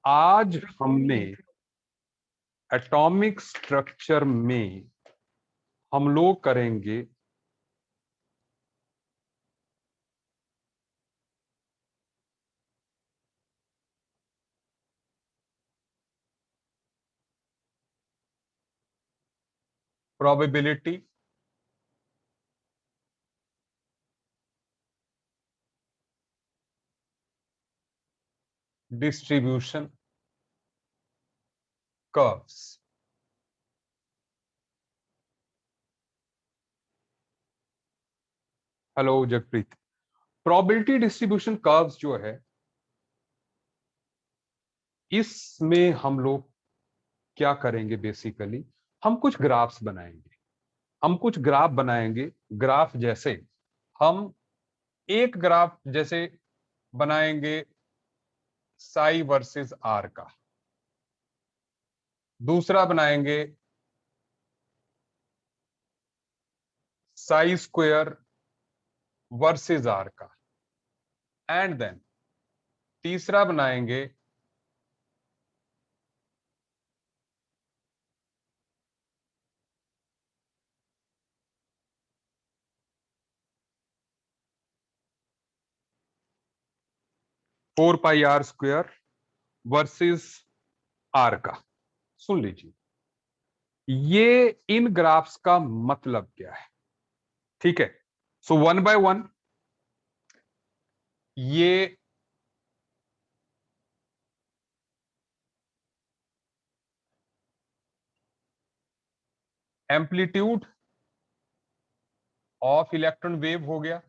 आज हमने atomic structure में हम लोग करेंगे probability distribution curves. Hello Jagpreet. Probability distribution curves जो है, इसमें हम लोग क्या करेंगे बेसिकली, हम कुछ ग्राफ्स बनाएंगे। हम कुछ ग्राफ बनाएंगे। ग्राफ जैसे हम एक ग्राफ जैसे बनाएंगे साई वर्सेस आर का, दूसरा बनाएंगे साई स्क्वायर वर्सेस आर का, एंड देन तीसरा बनाएंगे four pi R square versus R का। सुन लीजिए, ये इन ग्राफ्स का मतलब क्या है। ठीक है, सो वन बाय वन ये एम्पलीट्यूड ऑफ इलेक्ट्रॉन वेव हो गया।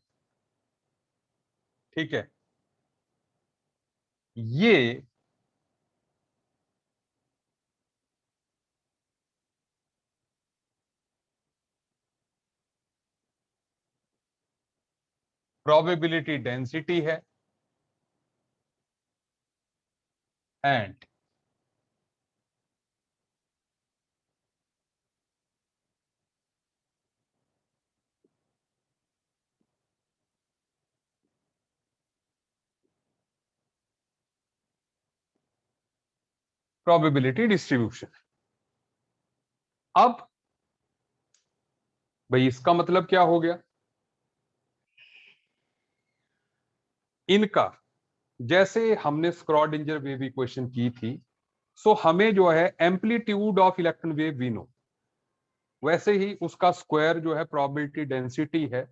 ठीक है, ये प्रोबेबिलिटी डेंसिटी है, एंड प्रोबेबिलिटी डिस्ट्रीब्यूशन। अब भाई इसका मतलब क्या हो गया, इनका जैसे हमने स्क्रॉडिंजर वेव इक्वेशन की थी, सो हमें जो है amplitude of electron wave we know, वैसे ही उसका स्क्वायर जो है प्रोबेबिलिटी डेंसिटी है,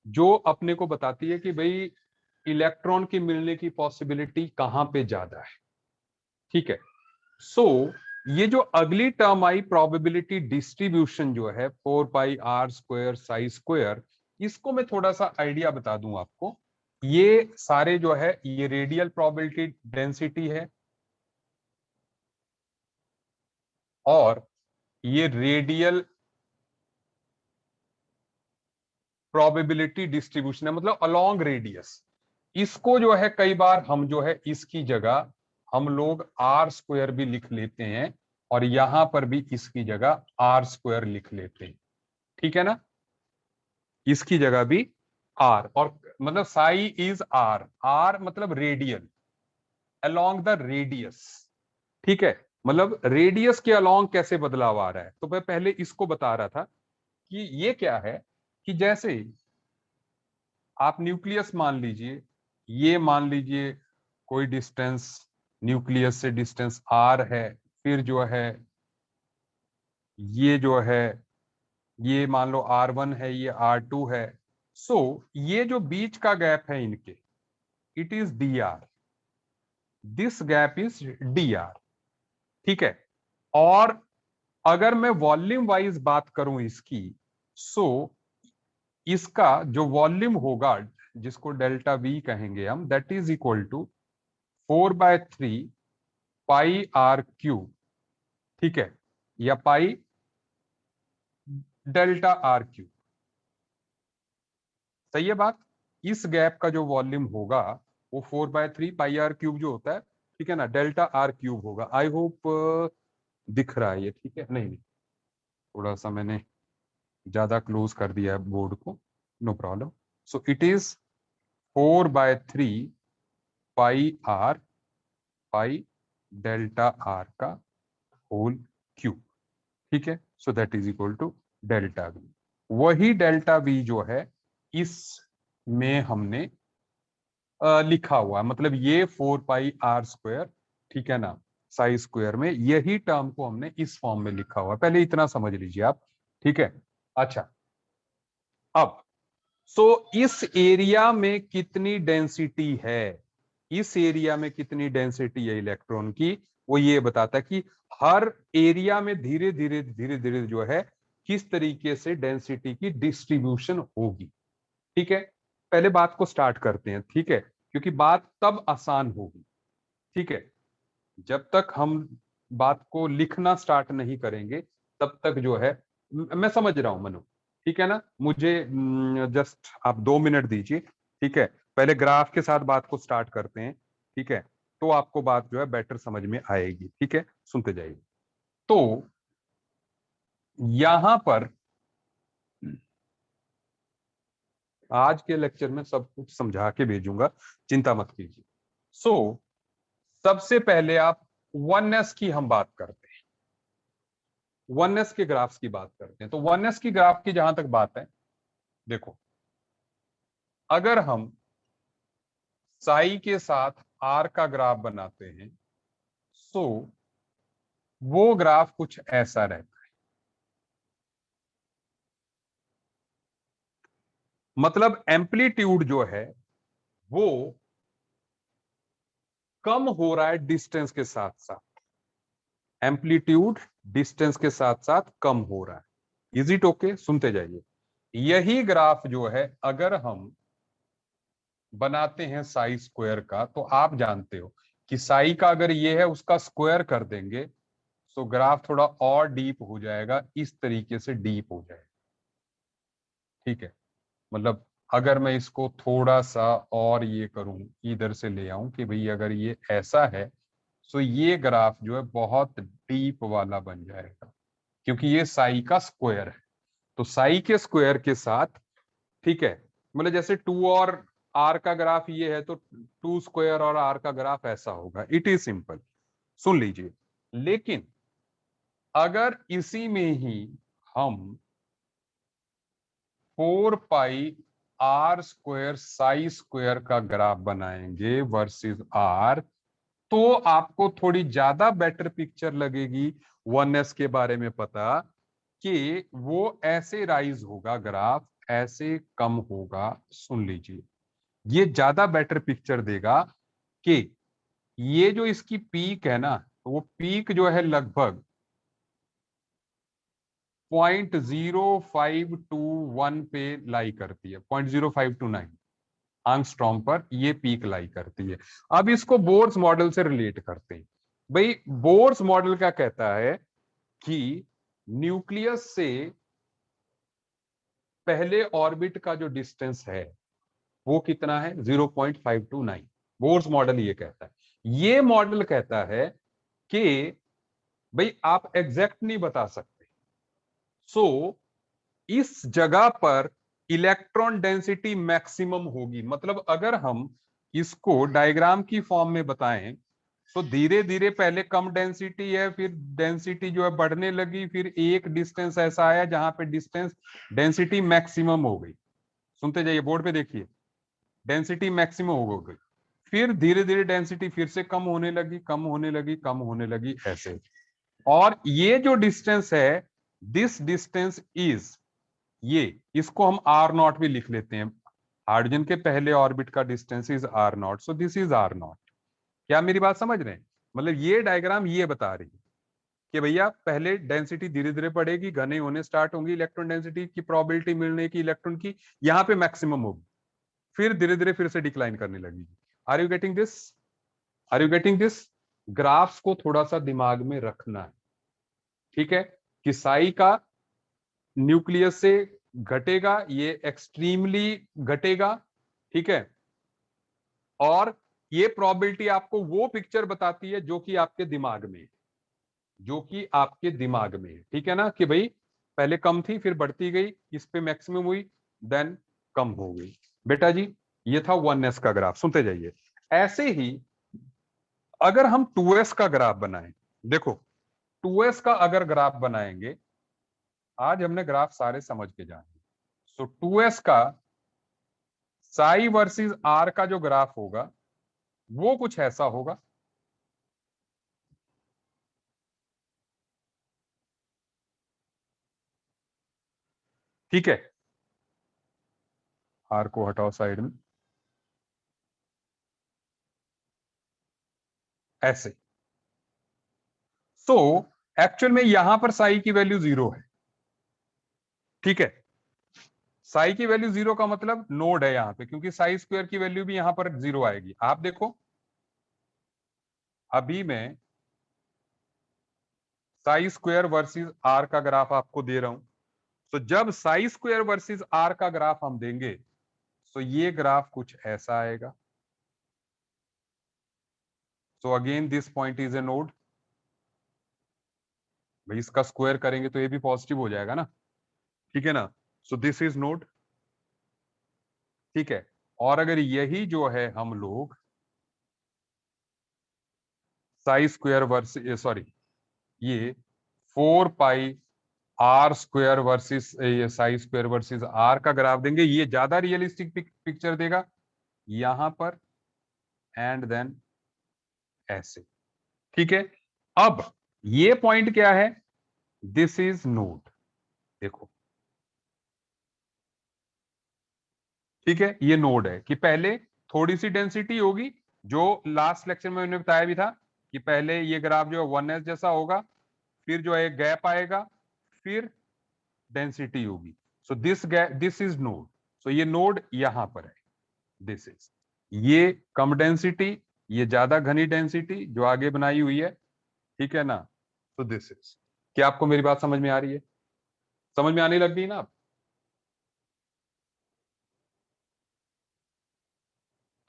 जो अपने को बताती है कि भाई इलेक्ट्रॉन की मिलने की पॉसिबिलिटी कहां पे ज्यादा है। ठीक है, सो ये जो अगली टर्म आई प्रोबेबिलिटी डिस्ट्रीब्यूशन जो है four pi R square psi square, इसको मैं थोड़ा सा आइडिया बता दूं आपको। ये सारे जो है ये रेडियल प्रोबेबिलिटी डेंसिटी है, और ये रेडियल प्रोबेबिलिटी डिस्ट्रीब्यूशन है, मतलब अलोंग रेडियस। इसको जो है कई बार हम जो है इसकी जगह हम लोग आर स्क्वायर भी लिख लेते हैं, और यहां पर भी इसकी जगह आर स्क्वायर लिख लेते हैं। ठीक है ना, इसकी जगह भी आर, और मतलब साई इज आर, आर मतलब रेडियल, अलोंग द रेडियस। ठीक है, मतलब रेडियस के अलोंग कैसे बदलाव आ रहा है। तो मैं पहले इसको बता रहा था कि ये क्या है, कि जैसे आप न्यूक्लियस मान लीजिए, ये मान लीजिए कोई डिस्टेंस, न्यूक्लियस से डिस्टेंस आर है, फिर जो है ये जो है ये मान लो R1 है, ये R2 है। सो ये जो बीच का गैप है इनके, it is dr, this gap is dr। ठीक है, और अगर मैं वॉल्यूम वाइज बात करूं इसकी, सो इसका जो वॉल्यूम होगा, जिसको डेल्टा वी कहेंगे हम, that is equal to 4/3 pi R cube. ठीक है, या पाई डेल्टा आर क्यूब। सही है बात। इस गैप का जो वॉल्यूम होगा वो 4/3 पाई आर क्यूब जो होता है, ठीक है ना, डेल्टा आर क्यूब होगा। आई होप दिख रहा है ये, ठीक है। नहीं नहीं, थोड़ा सा मैंने ज्यादा क्लोज कर दिया है बोर्ड को, no problem. So it is 4/3 pi R, pi delta R का होल क्यूब, ठीक है। So that is equal to delta V. वही डेल्टा वी जो है इसमें हमने लिखा हुआ है, मतलब ये 4 पाई r स्क्वायर, ठीक है ना, साई स्क्वायर में यही टर्म को हमने इस फॉर्म में लिखा हुआ है। पहले इतना समझ लीजिए आप, ठीक है। अच्छा, अब सो इस एरिया में कितनी डेंसिटी है, इस एरिया में कितनी डेंसिटी है इलेक्ट्रॉन की, वो ये बताता है कि हर एरिया में धीरे धीरे धीरे धीरे जो है किस तरीके से डेंसिटी की डिस्ट्रीब्यूशन होगी, ठीक है। पहले बात को स्टार्ट करते हैं, ठीक है, क्योंकि बात तब आसान होगी, ठीक है। जब तक हम बात को लिखना स्टार्ट नहीं करेंगे तब तक जो है, मैं समझ रहा हूं मनु, ठीक है ना, मुझे जस्ट आप 2 मिनट दीजिए, ठीक है। पहले ग्राफ के साथ बात को स्टार्ट करते हैं, ठीक है, तो आपको बात जो है बेटर समझ में आएगी, ठीक है, सुनते जाइए। तो यहां पर आज के लेक्चर में सब कुछ समझा के भेजूंगा, चिंता मत कीजिए। सो सबसे पहले आप वननेस की हम बात करते हैं, वननेस के ग्राफ्स की बात करते हैं। तो वननेस की ग्राफ की जहां तक बात है, देखो, अगर हम साई के साथ आर का ग्राफ बनाते हैं, सो वो ग्राफ कुछ ऐसा रहता है, मतलब एम्पलीट्यूड जो है वो कम हो रहा है डिस्टेंस के साथ साथ, एम्पलीट्यूड डिस्टेंस के साथ साथ कम हो रहा है। Is it okay? सुनते जाइए। यही ग्राफ जो है अगर हम बनाते हैं साई स्क्वायर का, तो आप जानते हो कि साई का अगर ये है उसका स्क्वायर कर देंगे तो ग्राफ थोड़ा और डीप हो जाएगा, इस तरीके से डीप हो जाएगा, ठीक है। मतलब अगर मैं इसको थोड़ा सा और ये करूं, इधर से ले आऊं कि भाई अगर ये ऐसा है तो ये ग्राफ जो है बहुत डीप वाला बन जाएगा, क्योंकि ये साई का स्क्वायर है। तो साई के स्क्वायर के साथ, ठीक है, मतलब जैसे 2 और आर का ग्राफ ये है तो 2 स्क्वायर और आर का ग्राफ ऐसा होगा। इट इज सिंपल, सुन लीजिए। लेकिन अगर इसी में ही हम 4 pi r square psi square का ग्राफ बनाएंगे वर्सेस आर, तो आपको थोड़ी ज्यादा बेटर पिक्चर लगेगी वनएस के बारे में पता, कि वो ऐसे राइज होगा ग्राफ, ऐसे कम होगा। सुन लीजिए, ये ज्यादा बेटर पिक्चर देगा कि ये जो इसकी पीक है ना, वो पीक जो है लगभग 0.0521 पे लाई करती है, 0.0529 आंगस्ट्रॉम पर ये पीक लाई करती है। अब इसको बोर्स मॉडल से रिलेट करते हैं। भाई बोर्स मॉडल क्या कहता है कि न्यूक्लियस से पहले ऑर्बिट का जो डिस्टेंस है वो कितना है? 0.529। बोर्स मॉडल ये कहता है। ये मॉडल कहता है कि भाई आप एग्जैक्ट नहीं बता सकते, सो इस जगह पर इलेक्ट्रॉन डेंसिटी मैक्सिमम होगी। मतलब अगर हम इसको डायग्राम की फॉर्म में बताएं तो धीरे धीरे पहले कम डेंसिटी है, फिर डेंसिटी जो है बढ़ने लगी, फिर एक डिस्टेंस ऐसा आया जहां पे डिस्टेंस डेंसिटी मैक्सिमम हो गई। सुनते जाइए, बोर्ड पे देखिए, डेंसिटी मैक्सिमम हो गई, फिर धीरे धीरे डेंसिटी फिर से कम होने लगी, कम होने लगी, कम होने लगी, ऐसे। और ये जो डिस्टेंस है, दिस डिस्टेंस इज, ये इसको हम आर नॉट भी लिख लेते हैं। हाइड्रोजन के पहले ऑर्बिट का distance is R naught, so this is R naught. क्या मेरी बात समझ रहे हैं? मतलब ये डायग्राम ये बता रही है कि भैया पहले डेंसिटी धीरे धीरे बढ़ेगी, घने होने स्टार्ट होंगी, इलेक्ट्रॉन डेंसिटी की प्रोबेबिलिटी मिलने की इलेक्ट्रॉन की यहाँ पे मैक्सिमम होगी, फिर धीरे धीरे फिर से डिक्लाइन करने लगेगी। Are you getting this? Are you getting this? Graphs को थोड़ा सा दिमाग में रखना है, ठीक है, कि साई का न्यूक्लियस से घटेगा, ये एक्सट्रीमली घटेगा, ठीक है। और ये प्रोबेबिलिटी आपको वो पिक्चर बताती है जो कि आपके दिमाग में है, जो कि आपके दिमाग में है, ठीक है ना, कि भाई पहले कम थी फिर बढ़ती गई, इस पे मैक्सिमम हुई, देन कम हो गई। बेटा जी, ये था वननेस का ग्राफ, सुनते जाइए। ऐसे ही अगर हम 2s का ग्राफ बनाएं, देखो 2s का अगर ग्राफ बनाएंगे, आज हमने ग्राफ सारे समझ के जाएंगे। सो 2s का साई वर्सेस आर का जो ग्राफ होगा वो कुछ ऐसा होगा। ठीक है, आर को हटाओ साइड में, ऐसे। सो एक्चुअल में यहां पर साई की वैल्यू 0 है। ठीक है, साई की वैल्यू 0 का मतलब नोड है यहां पे, क्योंकि साई स्क्वायर की वैल्यू भी यहां पर 0 आएगी। आप देखो, अभी मैं साई स्क्वायर वर्सेस आर का ग्राफ आपको दे रहा हूं। तो जब साई स्क्वायर वर्सेस आर का ग्राफ हम देंगे तो ये ग्राफ कुछ ऐसा आएगा। So again this point is a node. भाई इसका स्क्वायर करेंगे तो ये भी पॉजिटिव हो जाएगा ना, ठीक है ना। सो दिस इज नोड। ठीक है, और अगर यही जो है हम लोग साई स्क्वायर वर्सेस, सॉरी, ये 4 पाई आर स्क्वायर वर्सेस ये साई स्क्वायर वर्सेस आर का ग्राफ देंगे, ये ज्यादा रियलिस्टिक पिक्चर देगा यहां पर, एंड देन ऐसे। ठीक है, अब ये पॉइंट क्या है, दिस इज नोड। देखो, ठीक है, ये नोड है कि पहले थोड़ी सी डेंसिटी होगी, जो लास्ट लेक्चर में मैंने बताया भी था कि पहले ये ग्राफ जो है 1s जैसा होगा, फिर जो है गैप आएगा, फिर डेंसिटी होगी। So this is node. So ये नोड यहां पर है, दिस इज, ये कम डेंसिटी, ये ज्यादा घनी डेंसिटी जो आगे बनाई हुई है, ठीक है ना। तो दिस इज, क्या आपको मेरी बात समझ में आ रही है? समझ में आने लग गई ना आप?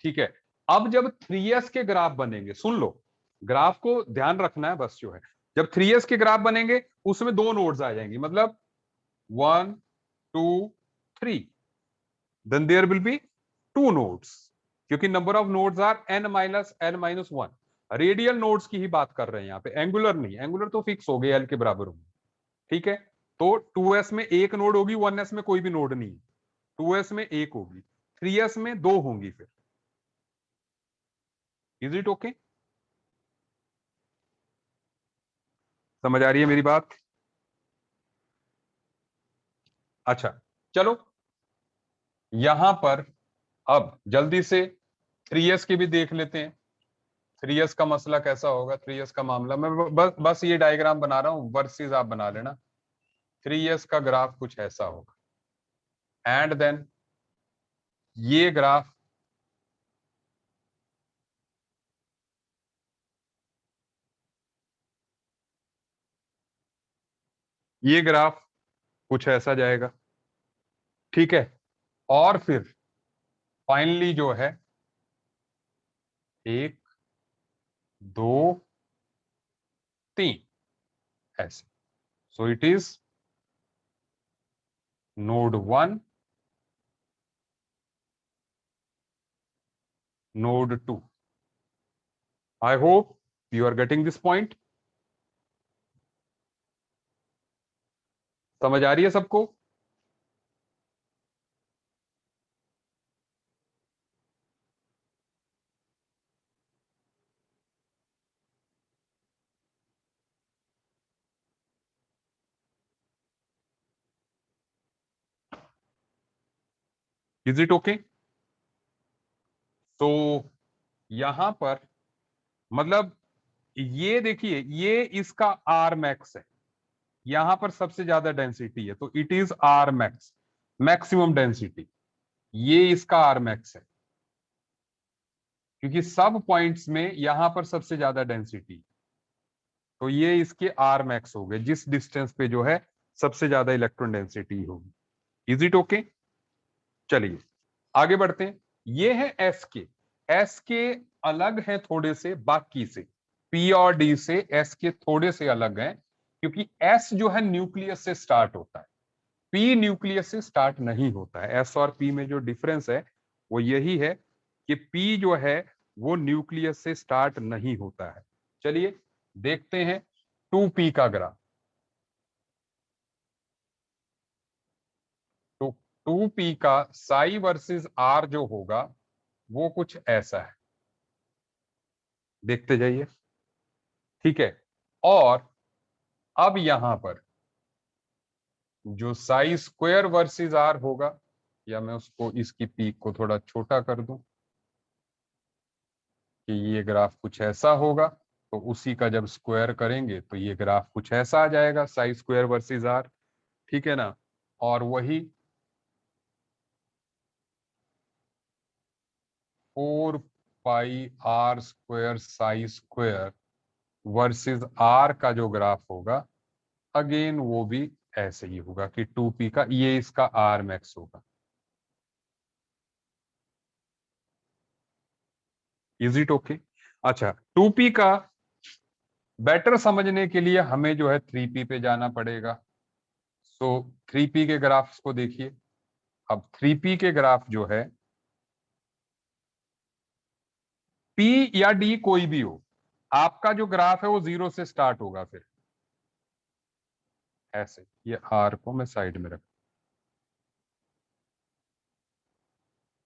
ठीक है, अब जब 3s के ग्राफ बनेंगे, सुन लो, ग्राफ को ध्यान रखना है बस, जो है जब 3s के ग्राफ बनेंगे उसमें दो नोड्स आ जाएंगी, मतलब 1 2 3, then there will be two nodes, क्योंकि number of nodes are n-n-1। Radial nodes की ही बात कर रहे हैं यहाँ पे, एंगुलर नहीं, एंगुलर तो फिक्स हो गए, l के बराबर होंगे। ठीक है, तो 2s में एक नोड होगी, 1s में कोई भी नोड नहीं, 2s में एक होगी, 3s में दो होंगी। फिर इज इट ओके? समझ आ रही है मेरी बात? अच्छा, चलो यहां पर अब जल्दी से 3s की भी देख लेते हैं। 3s का मसला कैसा होगा, 3s का मामला मैं बस ये डायग्राम बना रहा हूं, वर्सेस आप बना लेना। 3s का ग्राफ कुछ ऐसा होगा, एंड देन ये ग्राफ ये ग्राफ कुछ ऐसा जाएगा। ठीक है, और फिर फाइनली जो है 1 2 3 ऐसे। So it is node 1, node 2। I hope you are getting this point. समझ आ रही है सबको? Is it okay? तो यहां पर मतलब ये देखिए, ये इसका आर मैक्स है, यहां पर सबसे ज्यादा डेंसिटी है, तो it is R max, maximum density, ये इसका आर मैक्स है, क्योंकि सब पॉइंट्स में यहां पर सबसे ज्यादा डेंसिटी, तो ये इसके आर मैक्स हो गए, जिस डिस्टेंस पे जो है सबसे ज्यादा इलेक्ट्रॉन डेंसिटी होगी। Is it okay? चलिए आगे बढ़ते हैं। ये है एस के अलग है थोड़े से बाकी से, पी और डी से एस के थोड़े से अलग हैं, क्योंकि एस जो है न्यूक्लियस से स्टार्ट होता है, पी न्यूक्लियस से स्टार्ट नहीं होता है। एस और पी में जो डिफरेंस है वो यही है कि पी जो है वो न्यूक्लियस से स्टार्ट नहीं होता है। चलिए देखते हैं 2p का ग्राफ। तो 2p का साई वर्सेस आर जो होगा वो कुछ ऐसा है, देखते जाइए। ठीक है, और अब यहां पर जो साई स्क्वायर वर्सेस आर होगा, या मैं उसको इसकी पीक को थोड़ा छोटा कर दूं कि ये ग्राफ कुछ ऐसा होगा, तो उसी का जब स्क्वायर करेंगे तो ये ग्राफ कुछ ऐसा आ जाएगा, साई स्क्वायर वर्सेस आर। ठीक है ना, और वही 4 pi r square psi square versus R का जो ग्राफ होगा, अगेन वो भी ऐसे ही होगा कि 2p का ये इसका आर मैक्स होगा। Is it okay? अच्छा, 2p का बेटर समझने के लिए हमें जो है 3p पे जाना पड़ेगा। सो 3p के ग्राफ्स को देखिए। अब 3p के ग्राफ जो है, p या d कोई भी हो, आपका जो ग्राफ है वो 0 से स्टार्ट होगा। फिर ऐसे, ये r को मैं साइड में रख,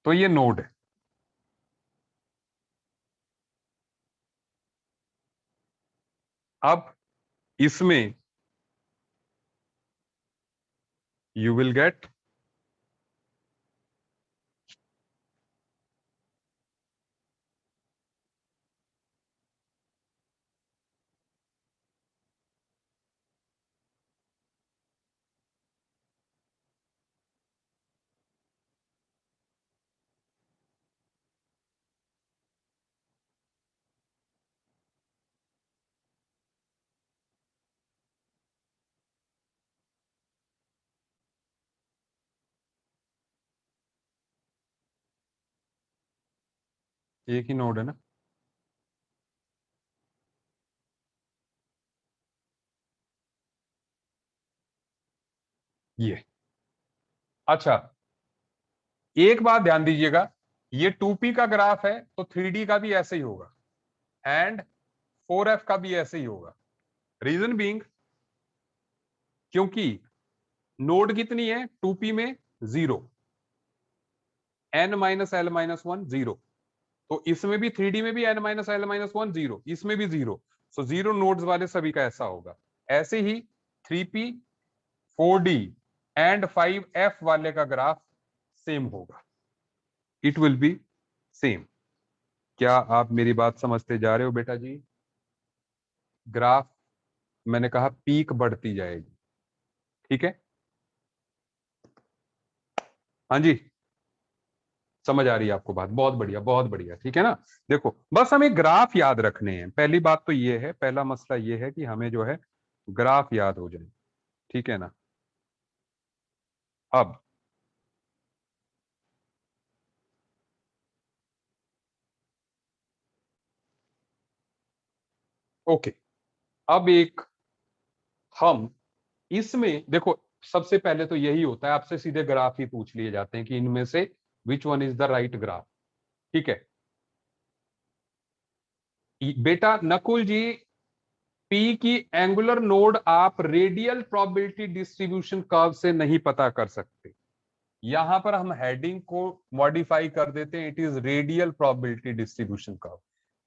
तो ये नोड है। अब इसमें यू विल गेट, एक ही नोड है ना, ये। अच्छा, एक बात ध्यान दीजिएगा, ये 2p का ग्राफ है तो 3d का भी ऐसे ही होगा, एंड 4f का भी ऐसे ही होगा। रीजन बीइंग, क्योंकि नोड कितनी है 2p में? 0, n minus L minus one, 0। तो इसमें भी 3d में भी n minus L minus one, 0, इसमें भी 0। सो 0 नोड्स वाले सभी का ऐसा होगा। ऐसे ही 3p, 4d एंड 5f वाले का ग्राफ सेम होगा, इट विल बी सेम। क्या आप मेरी बात समझते जा रहे हो बेटा जी? ग्राफ, मैंने कहा पीक बढ़ती जाएगी। ठीक है, हाँ जी, समझ आ रही है आपको बात? बहुत बढ़िया, बहुत बढ़िया। ठीक है ना, देखो बस हमें ग्राफ याद रखने हैं। पहली बात तो ये है, पहला मसला ये है कि हमें जो है ग्राफ याद हो जाए। ठीक है ना, अब ओके, अब एक हम इसमें देखो, सबसे पहले तो यही होता है, आपसे सीधे ग्राफ ही पूछ लिए जाते हैं कि इनमें से which one is the right graph. ठीक है बेटा नकुल जी, पी की एंगुलर नोड आप रेडियल प्रोबेबिलिटी डिस्ट्रीब्यूशन कर्व से नहीं पता कर सकते। यहां पर हम हेडिंग को मॉडिफाई कर देते हैं, it is radial probability distribution curve.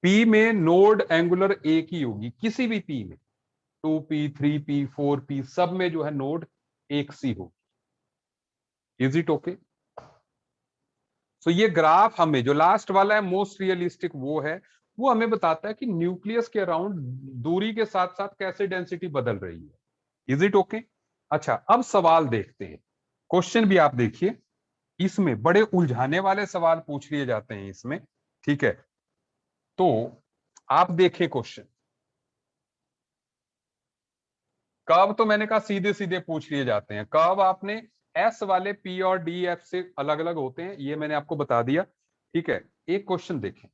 P में नोड एंगुलर एक ही होगी, किसी भी पी में, 2p 3p 4p सब में जो है नोड एक सी होगी। Is it okay? सो ये ग्राफ हमें जो लास्ट वाला है मोस्ट रियलिस्टिक वो है, वो हमें बताता है कि न्यूक्लियस के अराउंड दूरी के साथ साथ कैसे डेंसिटी बदल रही है। Is it okay? अच्छा, अब सवाल देखते हैं। क्वेश्चन भी आप देखिए, इसमें बड़े उलझाने वाले सवाल पूछ लिए जाते हैं इसमें। ठीक है, तो आप देखिए क्वेश्चन। कब तो मैंने कहा सीधे सीधे पूछ लिए जाते हैं। कब आपने एस वाले पी और डी एफ से अलग अलग होते हैं, ये मैंने आपको बता दिया। ठीक है, एक क्वेश्चन देखें।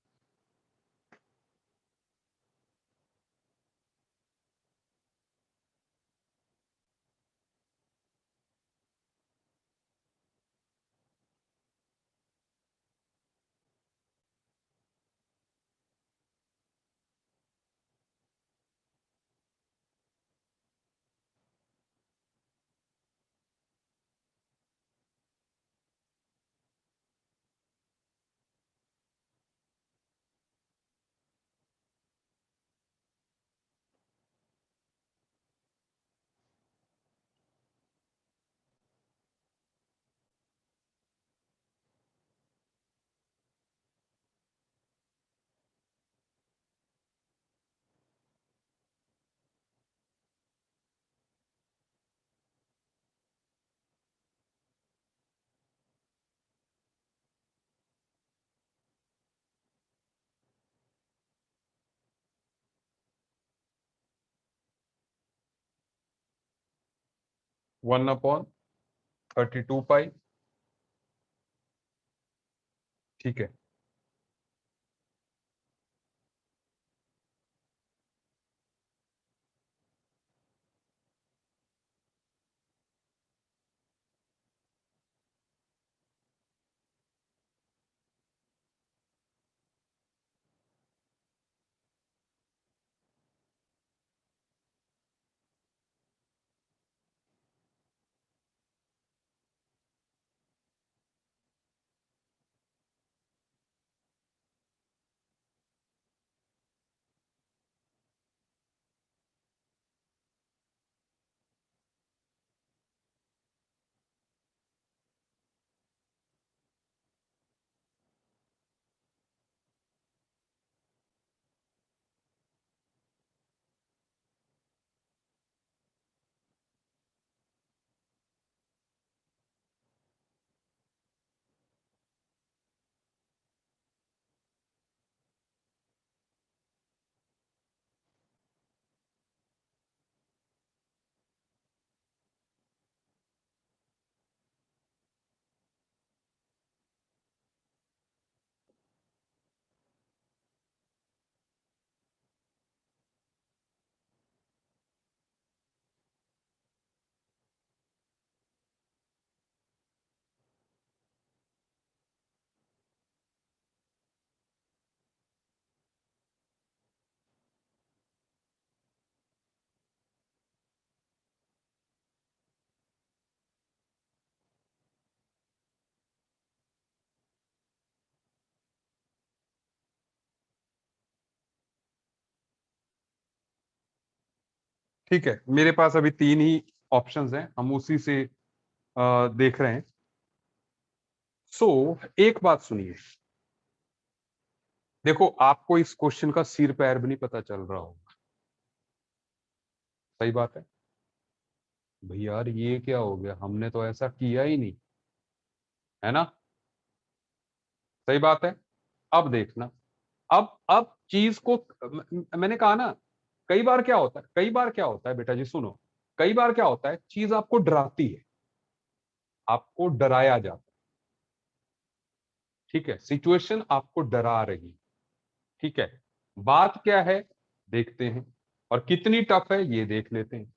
1/32 पाई। ठीक है, ठीक है, मेरे पास अभी तीन ही ऑप्शंस हैं, हम उसी से देख रहे हैं। सो एक बात सुनिए, देखो आपको इस क्वेश्चन का सिर पैर भी नहीं पता चल रहा होगा, सही बात है। भैया यार ये क्या हो गया, हमने तो ऐसा किया ही नहीं, है ना, सही बात है। अब देखना, अब चीज को मैंने कहा ना, कई बार क्या होता है, कई बार क्या होता है बेटा जी सुनो, कई बार क्या होता है, चीज आपको डराती है, आपको डराया जाता है। ठीक है, सिचुएशन आपको डरा रही है। ठीक है, बात क्या है देखते हैं, और कितनी टफ है ये देख लेते हैं।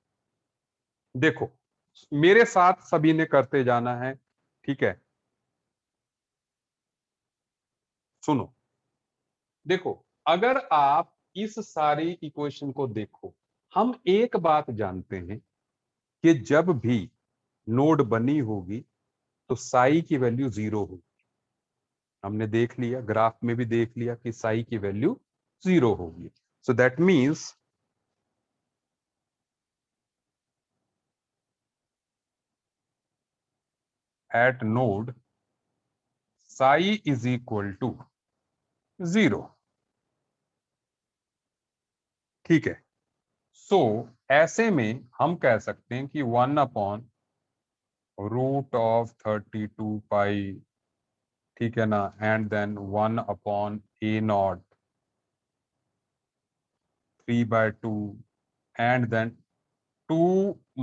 देखो, मेरे साथ सभी ने करते जाना है। ठीक है, सुनो, देखो, अगर आप इस सारी इक्वेशन को देखो, हम एक बात जानते हैं कि जब भी नोड बनी होगी तो साई की वैल्यू 0 होगी। हमने देख लिया, ग्राफ में भी देख लिया कि साई की वैल्यू 0 होगी। So that means at node psi is equal to 0। ठीक है, सो ऐसे में हम कह सकते हैं कि 1/√32 पाई, ठीक है ना, and then 1/A0 3/2, and then 2 -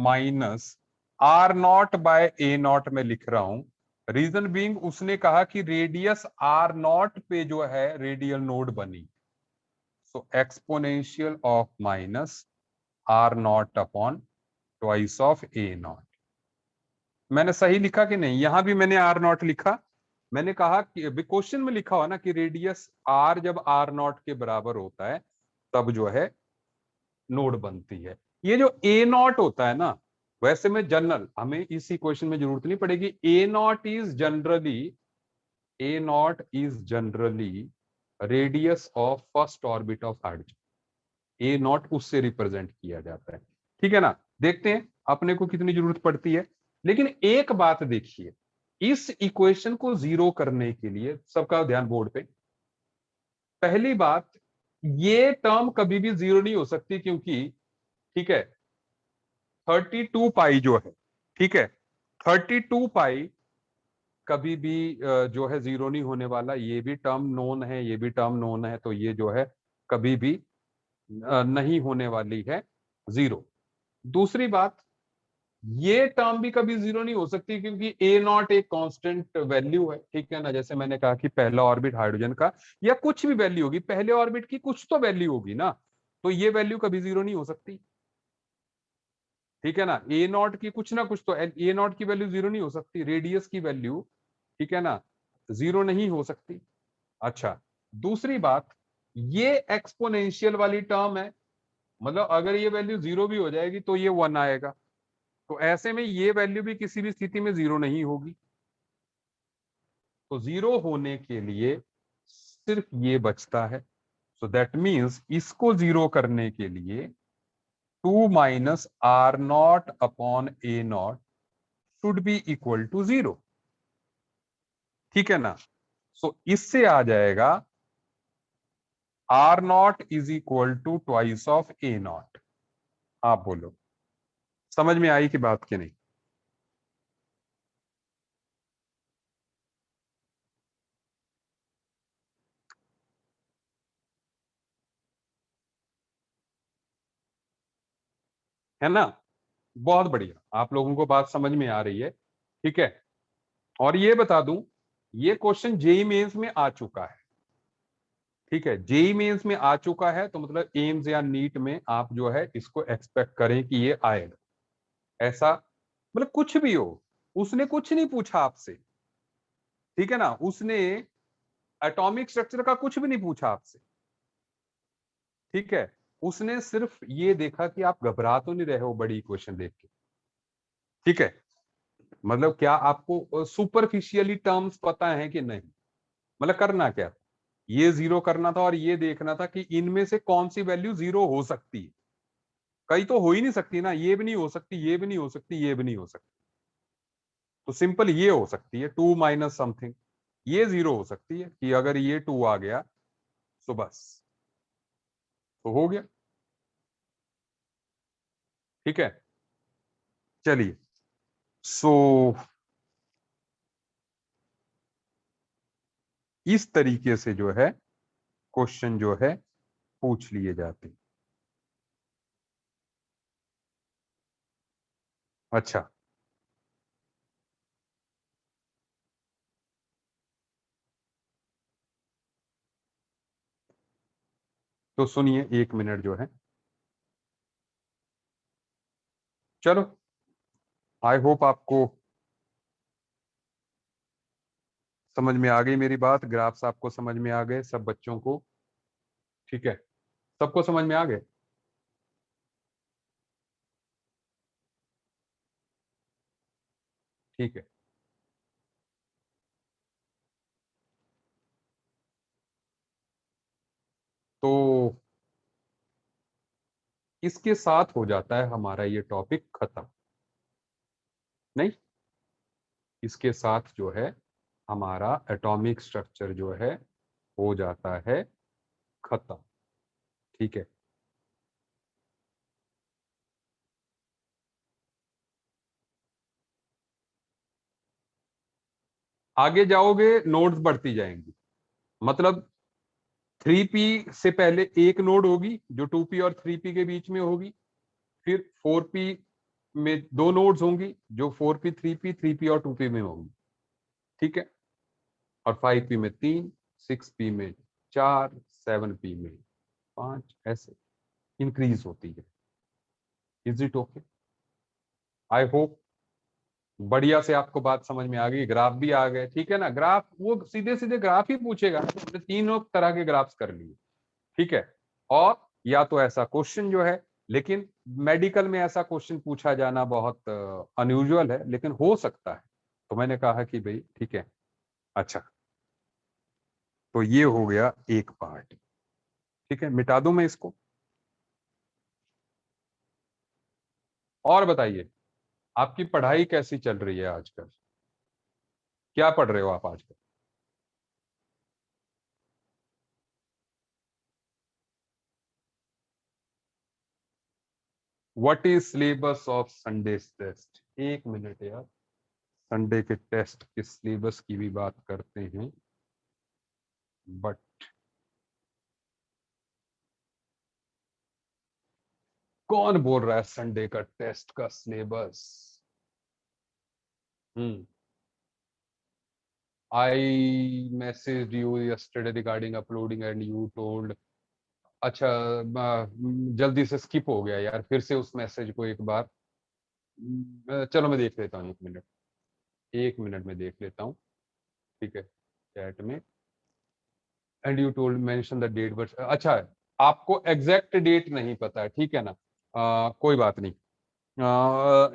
R0/A0 में लिख रहा हूं। रीजन बीइंग, उसने कहा कि रेडियस R0 पे जो है रेडियल नोड बनी, सो एक्सपोनेंशियल ऑफ -R0/2 मैंने सही लिखा कि नहीं, यहां भी मैंने R0 लिखा। मैंने कहा कि क्वेश्चन में लिखा हुआ ना कि रेडियस R जब R0 के बराबर होता है तब जो है नोड बनती है। ये जो A0 होता है ना, वैसे में जनरल हमें इस इक्वेशन में जरूरत नहीं पड़ेगी। A0 is generally radius of first orbit of hydrogen. A0 उससे रिप्रेजेंट किया जाता है। ठीक है ना, देखते हैं अपने को कितनी जरूरत पड़ती है। लेकिन एक बात देखिए, इस इक्वेशन को जीरो करने के लिए, सबका ध्यान बोर्ड पे, पहली बात, ये टर्म कभी भी जीरो नहीं हो सकती, क्योंकि ठीक है 32 पाई जो है, ठीक है 32 पाई कभी भी जो है जीरो नहीं होने वाला। ये भी टर्म नोन है, ये भी टर्म नोन है, तो ये जो है कभी भी नहीं होने वाली है जीरो। दूसरी बात, ये टर्म भी कभी जीरो नहीं हो सकती, क्योंकि ए नॉट एक कांस्टेंट वैल्यू है, ठीक है ना। जैसे मैंने कहा कि पहला ऑर्बिट हाइड्रोजन का, या कुछ भी वैल्यू होगी, पहले ऑर्बिट की कुछ तो वैल्यू होगी ना, तो ये वैल्यू कभी जीरो नहीं हो सकती, ठीक है ना। ए नॉट की कुछ ना कुछ तो, ए नॉट की वैल्यू जीरो नहीं हो सकती, रेडियस की वैल्यू, ठीक है ना, जीरो नहीं हो सकती। अच्छा, दूसरी बात, ये एक्सपोनेंशियल वाली टर्म है, मतलब अगर ये वैल्यू जीरो भी हो जाएगी तो ये वन आएगा, तो ऐसे में ये वैल्यू भी किसी भी स्थिति में जीरो नहीं होगी। तो जीरो होने के लिए सिर्फ ये बचता है। सो दैट मीन्स इसको जीरो करने के लिए 2 - R0/A0 should be equal to zero, ठीक है ना। सो इससे आ जाएगा R0 is equal to twice of A0। आप बोलो, समझ में आई कि बात की नहीं? है ना, बहुत बढ़िया, आप लोगों को बात समझ में आ रही है, ठीक है। और ये बता दूं, ये क्वेश्चन जेई मेंस में आ चुका है, ठीक है। जेई मेंस में आ चुका है, तो मतलब एम्स या नीट में आप जो है इसको एक्सपेक्ट करें कि ये आएगा। ऐसा मतलब कुछ भी हो, उसने कुछ नहीं पूछा आपसे, ठीक है ना, उसने एटॉमिक स्ट्रक्चर का कुछ भी नहीं पूछा आपसे, ठीक है। उसने सिर्फ ये देखा कि आप घबरा तो नहीं रहे हो बड़ी क्वेश्चन देख के, ठीक है। मतलब क्या आपको सुपरफिशियली टर्म्स पता है कि नहीं, मतलब करना क्या था, ये जीरो करना था और ये देखना था कि इनमें से कौन सी वैल्यू जीरो हो सकती है। कई तो हो ही नहीं सकती ना, ये भी नहीं हो सकती, ये भी नहीं हो सकती, ये भी नहीं हो सकती, तो सिंपल ये हो सकती है 2 - समथिंग, ये जीरो हो सकती है कि अगर ये टू आ गया तो बस, तो हो गया, ठीक है। चलिए, सो इस तरीके से जो है क्वेश्चन जो है पूछ लिए जाते हैं। अच्छा, तो सुनिए, 1 मिनट जो है, चलो, आई होप आपको समझ में आ गई मेरी बात, ग्राफ्स आपको समझ में आ गए सब बच्चों को, ठीक है, सबको समझ में आ गए। ठीक है, तो इसके साथ हो जाता है हमारा ये टॉपिक खत्म। नहीं, इसके साथ जो है हमारा एटॉमिक स्ट्रक्चर जो है हो जाता है खत्म, ठीक है। आगे जाओगे नोड्स बढ़ती जाएंगी, मतलब 3p से पहले एक नोड होगी जो 2p और 3p के बीच में होगी, फिर 4p में दो नोड्स होंगी जो 4p 3p और 2p में होंगी, ठीक है। और 5p में तीन, 6p में चार, 7p में पांच, ऐसे इंक्रीज होती है। Is it okay? I hope बढ़िया से आपको बात समझ में आ गई, ग्राफ भी आ गए, ठीक है ना। ग्राफ वो सीधे सीधे ग्राफ ही पूछेगा, हमने तीनों तरह के ग्राफ्स कर लिए, ठीक है। और या तो ऐसा क्वेश्चन जो है, लेकिन मेडिकल में ऐसा क्वेश्चन पूछा जाना बहुत अनयूजुअल है, लेकिन हो सकता है, तो मैंने कहा कि भाई ठीक है। अच्छा, तो ये हो गया एक पार्ट, ठीक है, मिटा दूं मैं इसको। और बताइए, आपकी पढ़ाई कैसी चल रही है आजकल, क्या पढ़ रहे हो आप आजकल? What is syllabus of Sunday test? 1 minute यार, संडे के टेस्ट के सिलेबस की भी बात करते हैं, बट कौन बोल रहा है संडे का टेस्ट का syllabus? Hmm. I message you yesterday regarding uploading and you told. अच्छा, जल्दी से स्किप हो गया यार, फिर से उस मैसेज को एक बार। चलो मैं देख लेता हूँ, 1 मिनट, 1 मिनट में देख लेता हूँ। ठीक है, चैट में। And you told mention the date, but अच्छा, आपको एग्जैक्ट डेट नहीं पता है, ठीक है ना। कोई बात नहीं।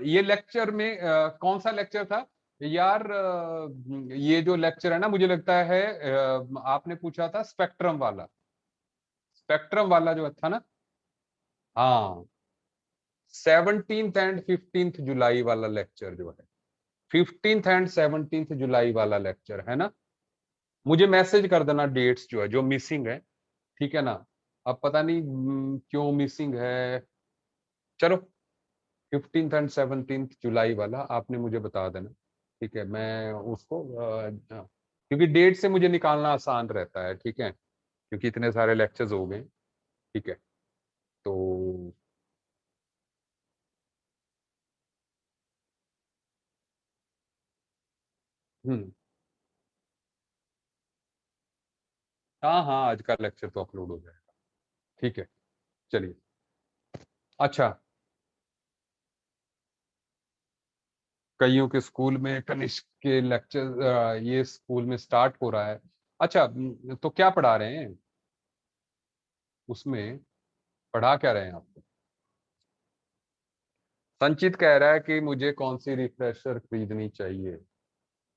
ये लेक्चर में कौन सा लेक्चर था यार? ये जो लेक्चर है ना, मुझे लगता है आपने पूछा था स्पेक्ट्रम वाला, स्पेक्ट्रम वाला जो था ना। हाँ, 17th एंड 15th जुलाई वाला लेक्चर जो है, 15th एंड 17th जुलाई वाला लेक्चर है ना। मुझे मैसेज कर देना डेट्स जो है, जो मिसिंग है, ठीक है ना। अब पता नहीं क्यों मिसिंग है। चलो, 15th एंड 17th जुलाई वाला आपने मुझे बता देना, ठीक है। मैं उसको क्योंकि डेट से मुझे निकालना आसान रहता है, ठीक है, क्योंकि इतने सारे लेक्चर्स हो गए, ठीक है। तो हम्म। हाँ हाँ, आज का लेक्चर तो अपलोड हो जाएगा, ठीक है। चलिए। अच्छा, कईयों के स्कूल में कनिष्क के लेक्चर ये स्कूल में स्टार्ट हो रहा है। अच्छा, तो क्या पढ़ा रहे हैं उसमें? पढ़ा क्या रहे हैं आप? संचित कह रहा है कि मुझे कौन सी रिफ्रेशर खरीदनी चाहिए।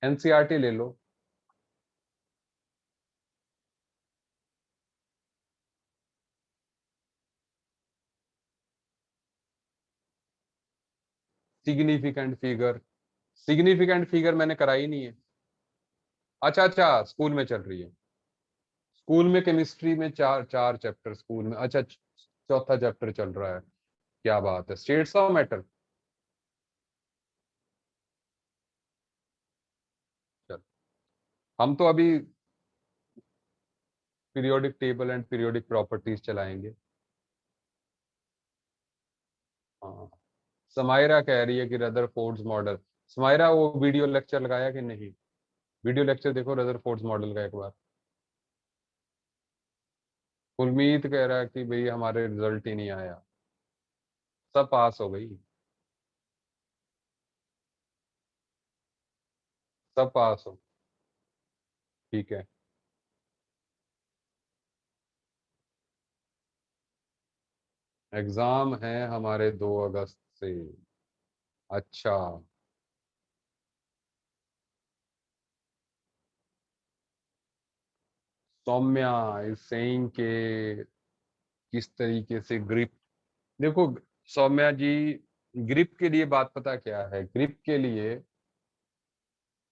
एनसीईआरटी ले लो। सिग्निफिकेंट फिगर, सिग्निफिकेंट फिगर मैंने कराई नहीं है। अच्छा अच्छा, स्कूल में चल रही है। स्कूल में केमिस्ट्री में चार चार चैप्टर स्कूल में, अच्छा, चौथा चैप्टर चल रहा है। क्या बात है, स्टेट्स ऑफ मैटर। चल, हम तो अभी periodic table and periodic properties चलाएंगे। हाँ, समायरा कह रही है कि रदरफोर्ड्स मॉडल। समायरा, वो वीडियो लेक्चर लगाया कि नहीं? वीडियो लेक्चर देखो रदरफोर्ड्स मॉडल का एक बार। गुरमीत कह रहा है कि भाई हमारे रिजल्ट ही नहीं आया। सब पास हो गई, सब पास हो। ठीक है। एग्जाम है हमारे 2 अगस्त से। अच्छा। सौम्या इज सेइंग के किस तरीके से ग्रिप। देखो सौम्या जी, ग्रिप के लिए बात पता क्या है? ग्रिप के लिए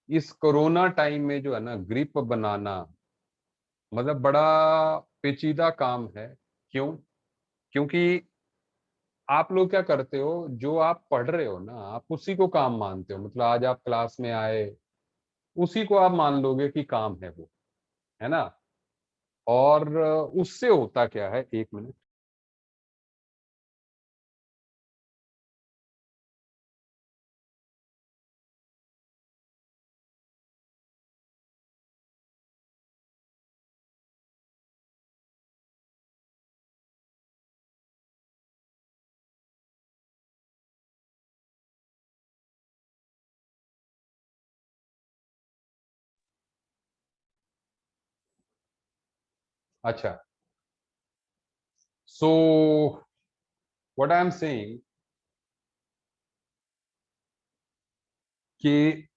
इस कोरोना टाइम में जो है ना, ग्रिप बनाना मतलब बड़ा पेचीदा काम है। क्यों? क्योंकि आप लोग क्या करते हो, जो आप पढ़ रहे हो ना, आप उसी को काम मानते हो। मतलब आज आप क्लास में आए, उसी को आप मान लोगे कि काम है वो, है ना। और उससे होता क्या है, 1 मिनट। अच्छा, so what I am saying कि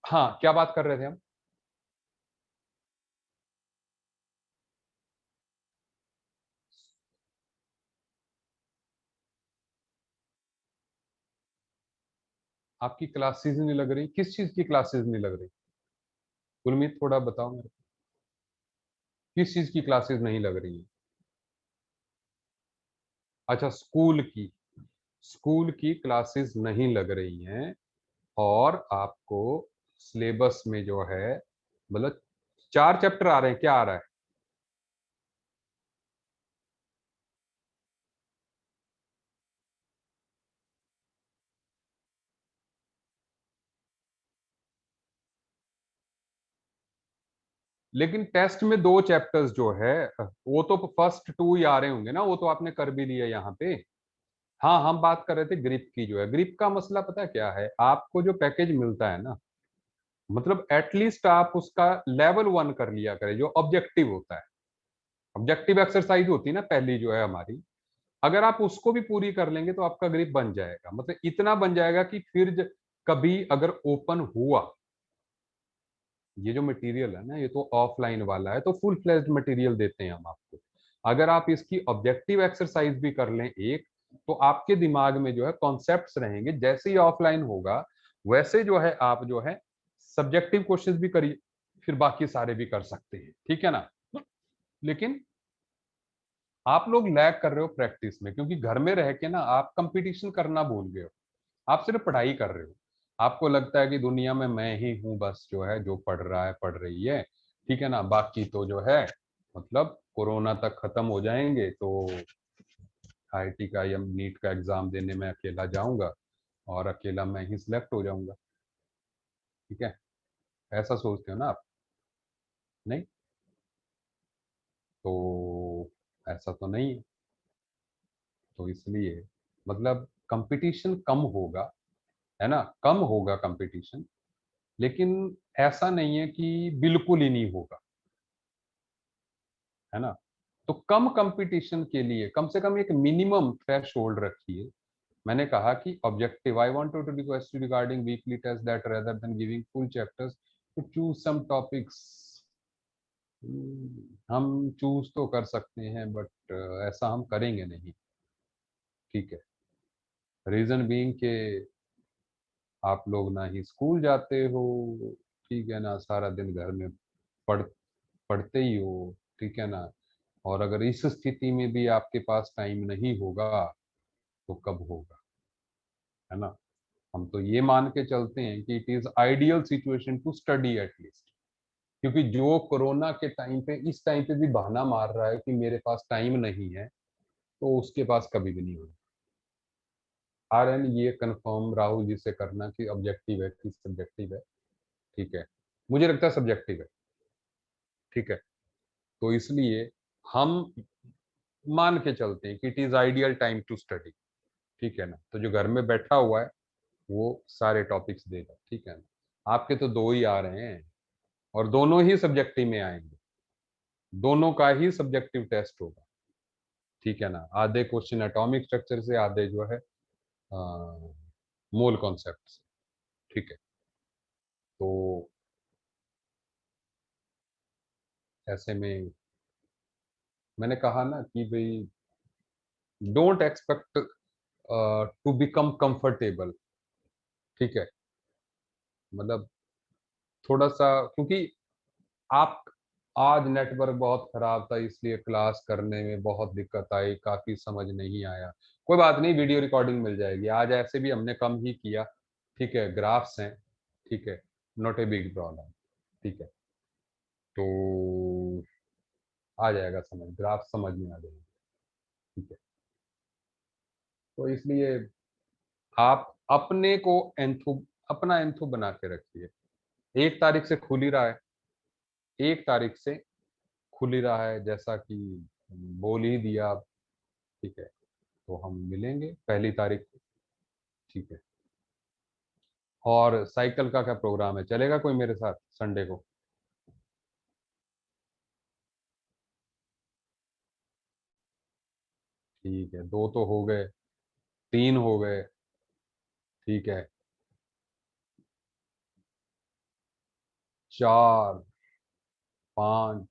हाँ, क्या बात कर रहे थे हम? आपकी क्लासेस नहीं लग रही? किस चीज की क्लासेस नहीं लग रही? गुरमीत, थोड़ा बताओ मेरे को, किस चीज की क्लासेस नहीं लग रही है? अच्छा, स्कूल की, स्कूल की क्लासेस नहीं लग रही हैं। और आपको सिलेबस में जो है, मतलब 4 चैप्टर आ रहे हैं, क्या आ रहा है? लेकिन टेस्ट में 2 चैप्टर्स जो है वो तो फर्स्ट 2 ही आ रहे होंगे ना, वो तो आपने कर भी लिया यहाँ पे। हाँ, हम बात कर रहे थे ग्रिप की। जो है ग्रिप का मसला पता है क्या है, आपको जो पैकेज मिलता है ना, मतलब एटलीस्ट आप उसका लेवल 1 कर लिया करें, जो ऑब्जेक्टिव होता है। ऑब्जेक्टिव एक्सरसाइज होती है ना पहली जो है हमारी, अगर आप उसको भी पूरी कर लेंगे तो आपका ग्रिप बन जाएगा। मतलब इतना बन जाएगा कि फिर कभी अगर ओपन हुआ, ये जो मटेरियल है ना, ये तो ऑफलाइन वाला है, तो फुल फ्लेज्ड मटेरियल देते हैं हम आपको। अगर आप इसकी ऑब्जेक्टिव एक्सरसाइज भी कर लें एक, तो आपके दिमाग में जो है कॉन्सेप्ट्स रहेंगे। जैसे ही ऑफलाइन होगा वैसे जो है आप जो है सब्जेक्टिव क्वेश्चंस भी करिए, फिर बाकी सारे भी कर सकते हैं, ठीक है ना। लेकिन आप लोग लैग कर रहे हो प्रैक्टिस में, क्योंकि घर में रह के ना आप कंपटीशन करना भूल गए हो। आप सिर्फ पढ़ाई कर रहे हो। आपको लगता है कि दुनिया में मैं ही हूँ बस जो है जो पढ़ रहा है पढ़ रही है, ठीक है ना। बाकी तो जो है मतलब कोरोना तक खत्म हो जाएंगे तो आईआईटी का या नीट का एग्जाम देने में अकेला जाऊंगा और अकेला मैं ही सिलेक्ट हो जाऊंगा, ठीक है। ऐसा सोचते हो ना आप? नहीं, तो ऐसा तो नहीं है। तो इसलिए मतलब कंपटीशन कम होगा, है ना, कम होगा कंपटीशन। लेकिन ऐसा नहीं है कि बिल्कुल ही नहीं होगा, है ना। तो कम कंपटीशन के लिए कम से कम एक मिनिमम थ्रेशोल्ड रखिए। मैंने कहा कि objective, I want to request regarding weekly test that rather than giving full chapters to choose some topics. हम चूज तो कर सकते हैं बट ऐसा हम करेंगे नहीं, ठीक है। रीजन बीइंग के आप लोग ना ही स्कूल जाते हो, ठीक है ना, सारा दिन घर में पढ़ पढ़ते ही हो, ठीक है ना। और अगर इस स्थिति में भी आपके पास टाइम नहीं होगा तो कब होगा, है ना। हम तो ये मान के चलते हैं कि it is ideal situation to study at least. क्योंकि जो कोरोना के टाइम पे इस टाइम पे भी बहाना मार रहा है कि मेरे पास टाइम नहीं है, तो उसके पास कभी भी नहीं होगा। आर एन ये कंफर्म राहुल जी से करना कि ऑब्जेक्टिव है कि सब्जेक्टिव है, ठीक है। मुझे लगता है सब्जेक्टिव है, ठीक है। तो इसलिए हम मान के चलते हैं कि it is ideal time to study, ठीक है ना। तो जो घर में बैठा हुआ है वो सारे टॉपिक्स देगा, ठीक है ना। आपके तो 2 ही आ रहे हैं और दोनों ही सब्जेक्टिव में आएंगे, दोनों का ही सब्जेक्टिव टेस्ट होगा, ठीक है ना। आधे क्वेश्चन एटॉमिक स्ट्रक्चर से, आधे जो है मोल कॉन्सेप्ट से, ठीक है। तो ऐसे में मैंने कहा ना कि भाई don't expect to become comfortable, ठीक है। मतलब थोड़ा सा, क्योंकि आप आज नेटवर्क बहुत खराब था इसलिए क्लास करने में बहुत दिक्कत आई, काफी समझ नहीं आया। कोई बात नहीं, वीडियो रिकॉर्डिंग मिल जाएगी। आज ऐसे भी हमने कम ही किया, ठीक है, ग्राफ्स हैं, ठीक है, नॉट ए बिग प्रॉब्लम, ठीक है। तो आ जाएगा समझ, ग्राफ समझ में आ जाएगी, ठीक है। तो इसलिए आप अपने को एंथो, अपना एंथो बना के रखिए। 1 तारीख से खुल ही रहा है, 1 तारीख से खुल ही रहा है, जैसा कि बोल ही दिया, ठीक है। तो हम मिलेंगे 1 तारीख को, ठीक है। और साइकिल का क्या प्रोग्राम है, चलेगा कोई मेरे साथ संडे को? ठीक है, 2 तो हो गए, 3 हो गए, ठीक है। 4, 5,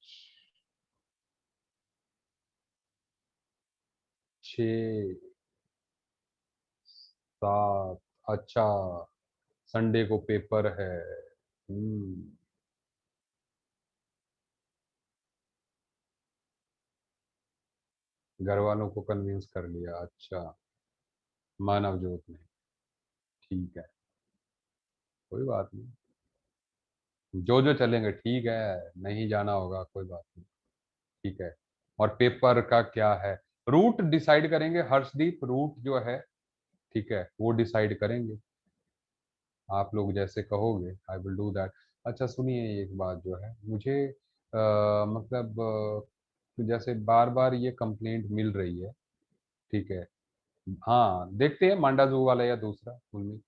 6, 7, अच्छा, संडे को पेपर है। घर वालों को कन्विंस कर लिया, अच्छा। मानव जोत ने, ठीक है, कोई बात नहीं। जो जो चलेंगे ठीक है, नहीं जाना होगा कोई बात नहीं, ठीक है। और पेपर का क्या है, रूट डिसाइड करेंगे हर्षदीप, रूट जो है, ठीक है, वो डिसाइड करेंगे। आप लोग जैसे कहोगे आई विल डू दैट। अच्छा सुनिए, एक बात जो है मुझे मतलब जैसे बार बार ये कंप्लेंट मिल रही है, ठीक है। हाँ देखते हैं मांडा जू वाला या दूसरा उनमें।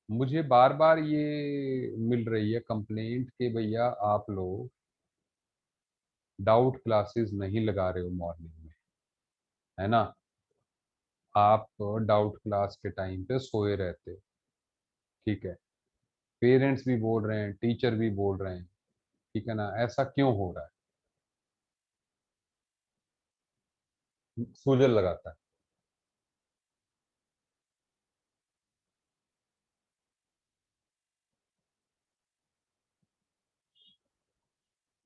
मुझे बार बार ये मिल रही है कंप्लेंट कि भैया आप लोग डाउट क्लासेस नहीं लगा रहे हो मॉर्निंग में, है ना। आप डाउट क्लास के टाइम पे सोए रहते, ठीक है। पेरेंट्स भी बोल रहे हैं, टीचर भी बोल रहे हैं, ठीक है ना। ऐसा क्यों हो रहा है, सूजन लगाता है।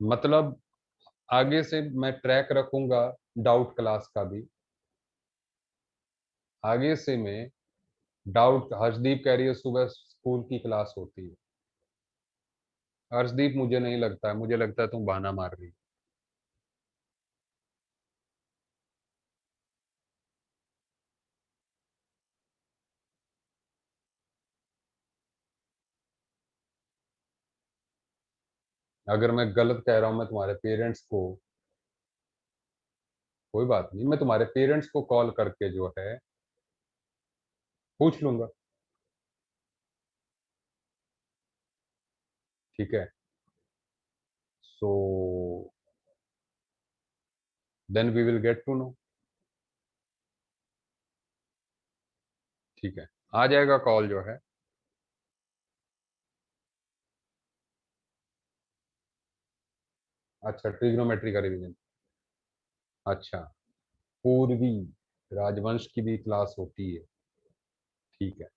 मतलब आगे से मैं ट्रैक रखूंगा डाउट क्लास का भी। आगे से मैं डाउट, हर्षदीप कह रही है सुबह स्कूल की क्लास होती है। हर्षदीप मुझे नहीं लगता है, मुझे लगता है तुम बहाना मार रही हो। अगर मैं गलत कह रहा हूं, मैं तुम्हारे पेरेंट्स को, कोई बात नहीं, मैं तुम्हारे पेरेंट्स को कॉल करके जो है पूछ लूंगा, ठीक है। So then we will get to know, ठीक है। आ जाएगा कॉल जो है। अच्छा, ट्रिग्नोमेट्री का रिवीजन। अच्छा, पूर्वी राजवंश की भी क्लास होती है, ठीक है।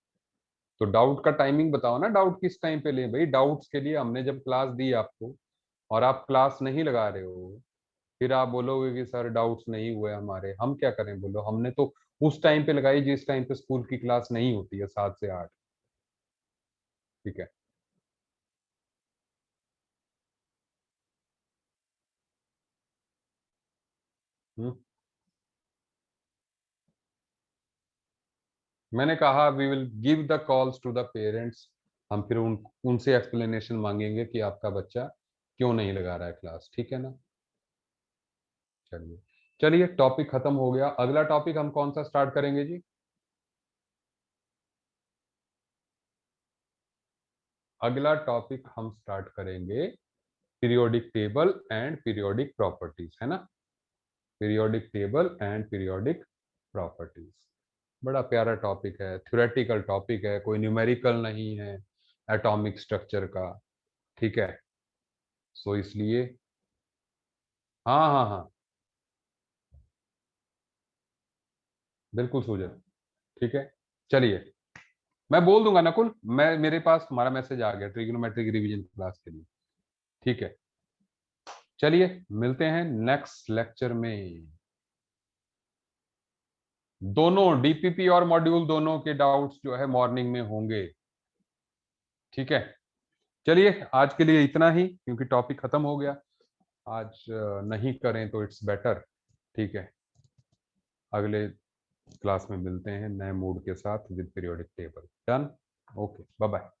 तो डाउट का टाइमिंग बताओ ना, डाउट किस टाइम पे लें भाई। डाउट्स के लिए हमने जब क्लास दी आपको और आप क्लास नहीं लगा रहे हो, फिर आप बोलोगे कि सर डाउट्स नहीं हुए हमारे, हम क्या करें बोलो। हमने तो उस टाइम पे लगाई जिस टाइम पे स्कूल की क्लास नहीं होती है, 7 से 8, ठीक है। हम्म। मैंने कहा we will give the calls to the parents. हम फिर उनसे एक्सप्लेनेशन मांगेंगे कि आपका बच्चा क्यों नहीं लगा रहा है क्लास, ठीक है ना। चलिए, चलिए टॉपिक खत्म हो गया। अगला टॉपिक हम कौन सा स्टार्ट करेंगे जी। अगला टॉपिक हम स्टार्ट करेंगे periodic table and periodic properties, है ना। Periodic table and periodic properties, बड़ा प्यारा टॉपिक है, थ्योरेटिकल टॉपिक है, कोई न्यूमेरिकल नहीं है एटॉमिक स्ट्रक्चर का, ठीक है। सो इसलिए, हाँ हाँ हाँ, बिल्कुल सूझे, ठीक है। चलिए, मैं बोल दूंगा नकुल, मैं मेरे पास तुम्हारा मैसेज आ गया ट्रिग्नोमेट्रिक रिवीजन क्लास के लिए, ठीक है। चलिए, मिलते हैं नेक्स्ट लेक्चर में। दोनों डीपीपी और मॉड्यूल दोनों के डाउट्स जो है मॉर्निंग में होंगे, ठीक है। चलिए, आज के लिए इतना ही, क्योंकि टॉपिक खत्म हो गया। आज नहीं करें तो इट्स बेटर, ठीक है। अगले क्लास में मिलते हैं नए मूड के साथ with periodic table. Done. Okay, bye bye.